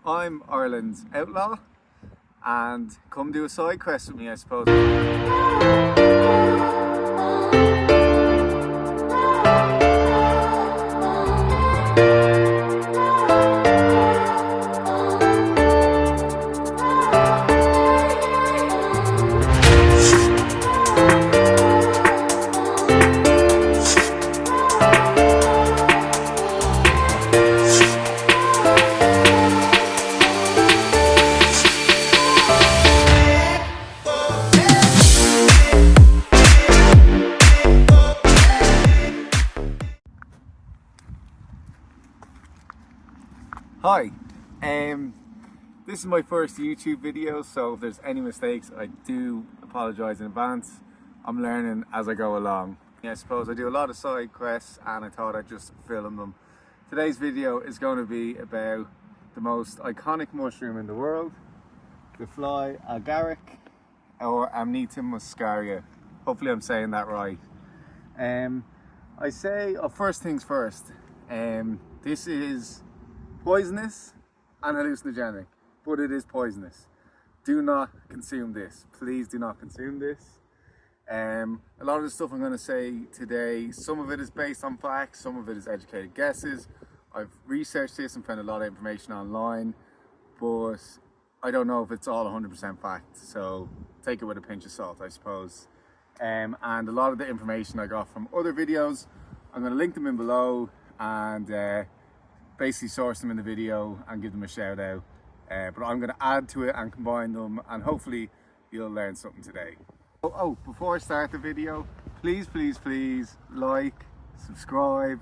I'm Ireland's outlaw, and come do a side quest with me, I suppose. Hi, this is my first YouTube video, so if there's any mistakes, I do apologise in advance. I'm learning as I go along. I suppose I do a lot of side quests and I thought I'd just film them. Today's video is going to be about the most iconic mushroom in the world, the Fly Agaric, or Amanita muscaria. Hopefully I'm saying that right. I say, first things first, this is poisonous and hallucinogenic, but it is poisonous. Do not consume this. Please do not consume this. A lot of the stuff I'm going to say today, some of it is based on facts, some of it is educated guesses. I've researched this and found a lot of information online, but I don't know if it's all 100% fact, so take it with a pinch of salt, I suppose. And a lot of the information I got from other videos, I'm going to link them in below and basically source them in the video and give them a shout out, but I'm going to add to it and combine them, and hopefully you'll learn something today. Before I start the video, please like, subscribe,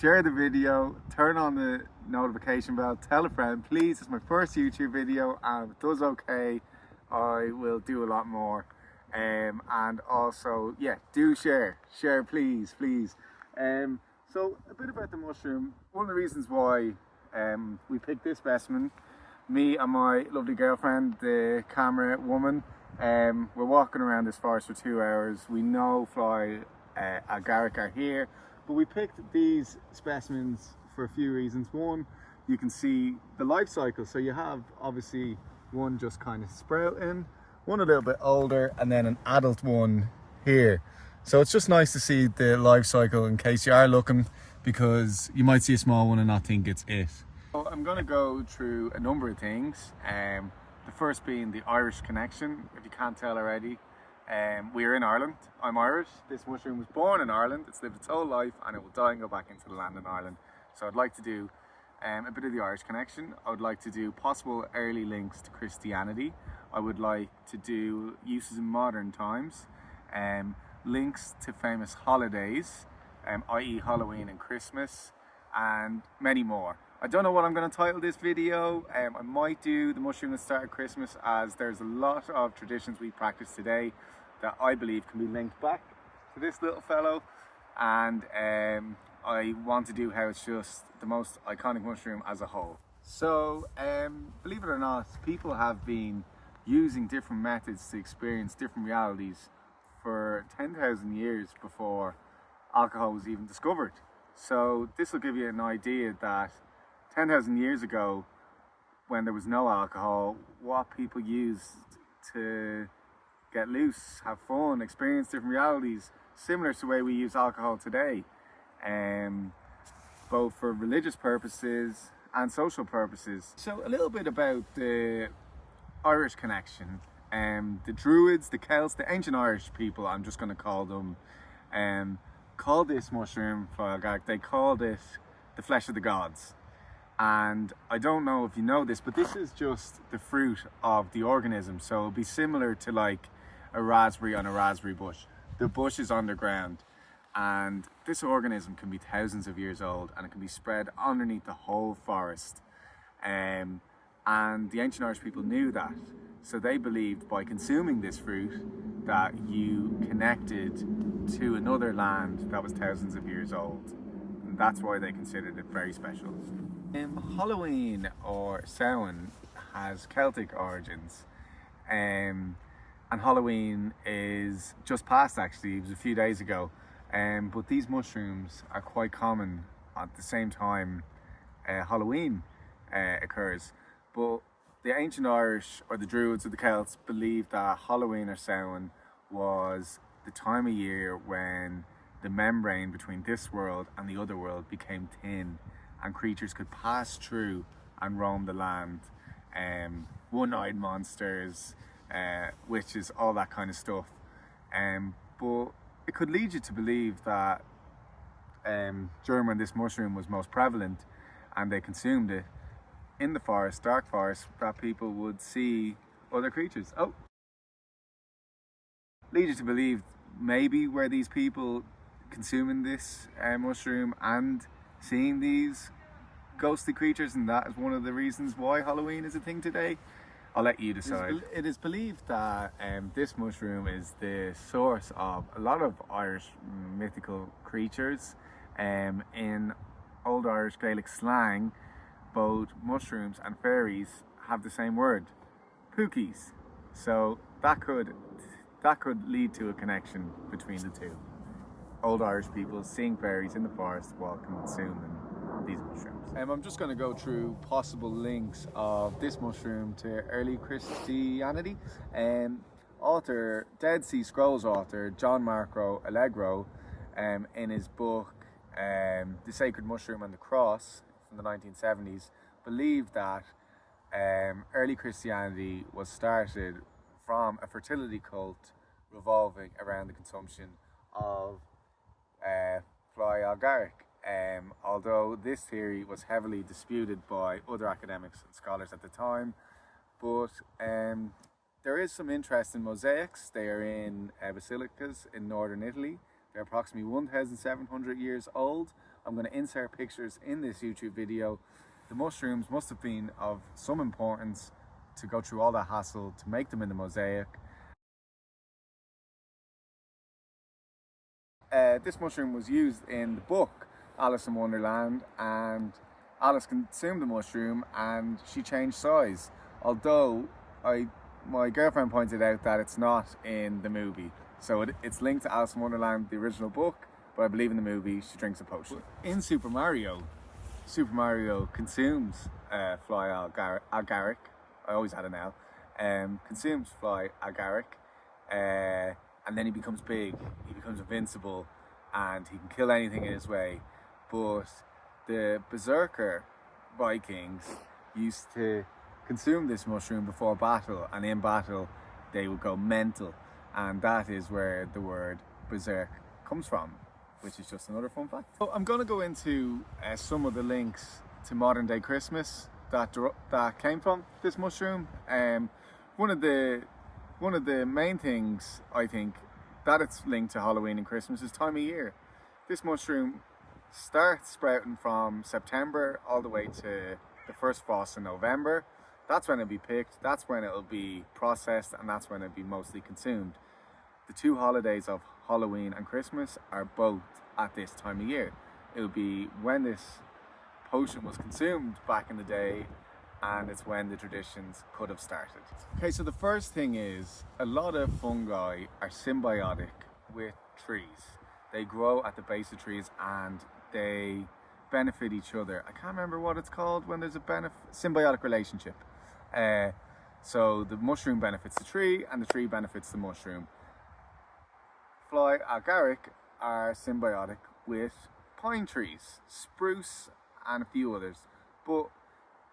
share the video, turn on the notification bell, tell a friend. Please, it's my first YouTube video, and if it does okay, I will do a lot more. And also, yeah, do share please. So a bit about the mushroom. One of the reasons why we picked this specimen, me and my lovely girlfriend, the camera woman, we're walking around this forest for 2 hours. We know Fly Agaric are here, but we picked these specimens for a few reasons. One, you can see the life cycle. So you have obviously one just kind of sprouting, one a little bit older, and then an adult one here. So it's just nice to see the life cycle in case you are looking, because you might see a small one and not think it's it. So I'm going to go through a number of things. The first being the Irish connection, if you can't tell already. We're in Ireland. I'm Irish. This mushroom was born in Ireland. It's lived its whole life and it will die and go back into the land in Ireland. So I'd like to do a bit of the Irish connection. I would like to do possible early links to Christianity. I would like to do uses in modern times. Links to famous holidays, i.e. Halloween and Christmas, and many more. I don't know what I'm going to title this video. I might do the mushroom that started Christmas, as there's a lot of traditions we practice today that I believe can be linked back to this little fellow, and I want to do how it's just the most iconic mushroom as a whole. So believe it or not, people have been using different methods to experience different realities for 10,000 years before alcohol was even discovered. So this will give you an idea that 10,000 years ago, when there was no alcohol, what people used to get loose, have fun, experience different realities, similar to the way we use alcohol today, both for religious purposes and social purposes. So a little bit about the Irish connection. The Druids, the Celts, the ancient Irish people, I'm just going to call them, called this mushroom, they called it the flesh of the gods. And I don't know if you know this, but this is just the fruit of the organism. So it'll be similar to like a raspberry on a raspberry bush. The bush is underground, and this organism can be thousands of years old, and it can be spread underneath the whole forest. And the ancient Irish people knew that. So they believed by consuming this fruit that you connected to another land that was thousands of years old. And that's why they considered it very special. Halloween or Samhain has Celtic origins. And Halloween is just past, actually. It was a few days ago. But these mushrooms are quite common at the same time Halloween occurs. But the ancient Irish, or the Druids or the Celts, believed that Halloween or Samhain was the time of year when the membrane between this world and the other world became thin, and creatures could pass through and roam the land. One-eyed monsters, witches, all that kind of stuff. But it could lead you to believe that during when this mushroom was most prevalent and they consumed it in the forest, dark forest, that people would see other creatures. Lead you to believe maybe were these people consuming this mushroom and seeing these ghostly creatures, and that is one of the reasons why Halloween is a thing today. I'll let you decide. It is believed that this mushroom is the source of a lot of Irish mythical creatures. In Old Irish Gaelic slang, both mushrooms and fairies have the same word, pookies. So that could lead to a connection between the two. Old Irish people seeing fairies in the forest while consuming these mushrooms. I'm just going to go through possible links of this mushroom to early Christianity. Dead Sea Scrolls author John Marco Allegro, in his book The Sacred Mushroom and the Cross from the 1970s, believed that early Christianity was started from a fertility cult revolving around the consumption of Fly Agaric. Although this theory was heavily disputed by other academics and scholars at the time, but there is some interest in mosaics. They are in basilicas in northern Italy. They're approximately 1,700 years old. I'm going to insert pictures in this YouTube video. The mushrooms must have been of some importance to go through all that hassle to make them in the mosaic. This mushroom was used in the book Alice in Wonderland, and Alice consumed the mushroom and she changed size. Although my girlfriend pointed out that it's not in the movie. So it's linked to Alice in Wonderland, the original book, but I believe in the movie she drinks a potion. In Super Mario consumes Fly Agaric. I always had it now. Consumes Fly Agaric, and then he becomes big, he becomes invincible, and he can kill anything in his way. But the Berserker Vikings used to consume this mushroom before battle, and in battle they would go mental, and that is where the word berserk comes from, which is just another fun fact. So I'm going to go into some of the links to modern day Christmas that came from this mushroom. One of the main things I think that it's linked to Halloween and Christmas is time of year. This mushroom starts sprouting from September all the way to the first frost in November. That's when it'll be picked, that's when it'll be processed, and that's when it'll be mostly consumed. The two holidays of Halloween and Christmas are both at this time of year. It'll be when this potion was consumed back in the day, and it's when the traditions could have started. Okay, so the first thing is a lot of fungi are symbiotic with trees. They grow at the base of trees and they benefit each other. I can't remember what it's called when there's a symbiotic relationship. So the mushroom benefits the tree and the tree benefits the mushroom. Fly Agaric are symbiotic with pine trees, spruce, and a few others. But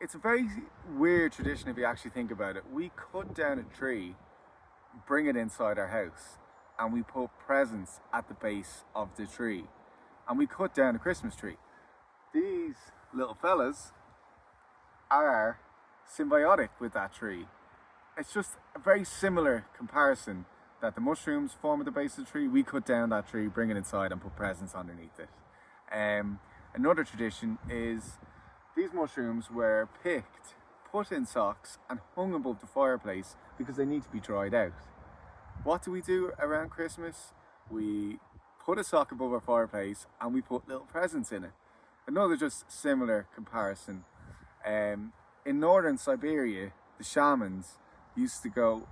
it's a very weird tradition if you actually think about it. We cut down a tree, bring it inside our house, and we put presents at the base of the tree. And we cut down a Christmas tree. These little fellas are symbiotic with that tree. It's just a very similar comparison that the mushrooms form at the base of the tree. We cut down that tree, bring it inside, and put presents underneath it. Another tradition is these mushrooms were picked, put in socks, and hung above the fireplace because they need to be dried out. What do we do around Christmas? We put a sock above our fireplace and we put little presents in it. Another just similar comparison. In northern Siberia, the shamans used to go,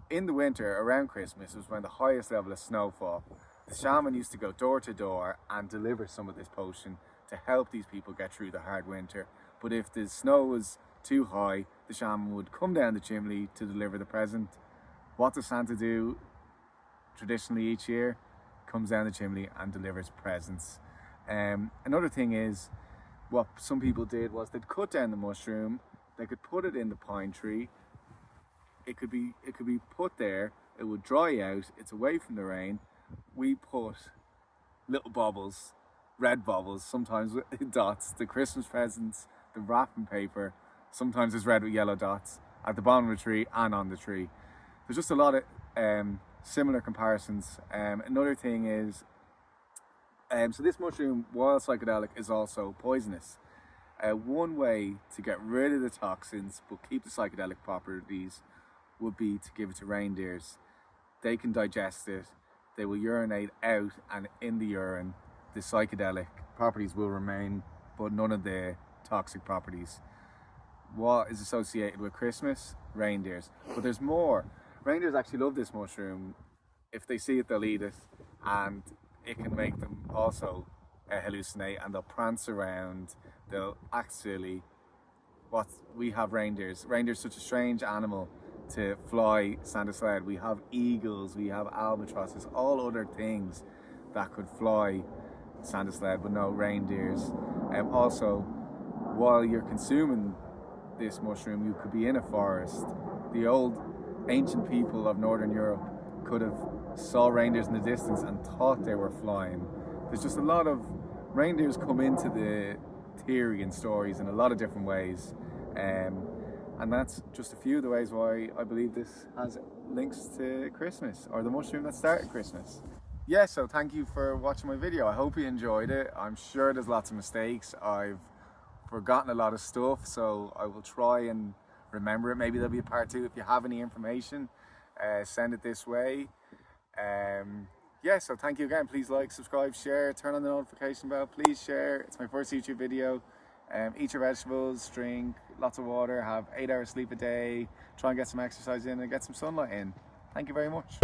in the winter around Christmas was when the highest level of snowfall. The shaman used to go door to door and deliver some of this potion to help these people get through the hard winter. But if the snow was too high, the shaman would come down the chimney to deliver the present. What does Santa do traditionally each year? Comes down the chimney and delivers presents. Another thing is, what some people did was they'd cut down the mushroom, they could put it in the pine tree, it could be put there, it would dry out, it's away from the rain. We put little baubles, red baubles, sometimes with dots, the Christmas presents, the wrapping paper, sometimes it's red with yellow dots, at the bottom of the tree and on the tree. There's just a lot of similar comparisons. Another thing is, so this mushroom, while psychedelic, is also poisonous. One way to get rid of the toxins but keep the psychedelic properties would be to give it to reindeers. They can digest it, they will urinate out, and in the urine the psychedelic properties will remain, but none of the toxic properties. What is associated with Christmas? Reindeers. But there's more. Reindeers actually love this mushroom. If they see it, they'll eat it, and it can make them also hallucinate, and they'll prance around, they'll act silly. We have reindeers. Reindeers are such a strange animal to fly Santa's sled. We have eagles, we have albatrosses, all other things that could fly Santa's sled, but no reindeers. Also, while you're consuming this mushroom, you could be in a forest. The old ancient people of Northern Europe could have saw reindeers in the distance and thought they were flying. There's just a lot of reindeers come into the theory and stories in a lot of different ways. And that's just a few of the ways why I believe this has links to Christmas, or the mushroom that started Christmas. Yeah, so thank you for watching my video. I hope you enjoyed it. I'm sure there's lots of mistakes. I've forgotten a lot of stuff, so I will try and remember it. Maybe there'll be a part 2. If you have any information, send it this way. Yeah, so thank you again. Please like, subscribe, share, turn on the notification bell. Please share. It's my first YouTube video. Eat your vegetables, drink lots of water, have 8 hours sleep a day, try and get some exercise in and get some sunlight in. Thank you very much.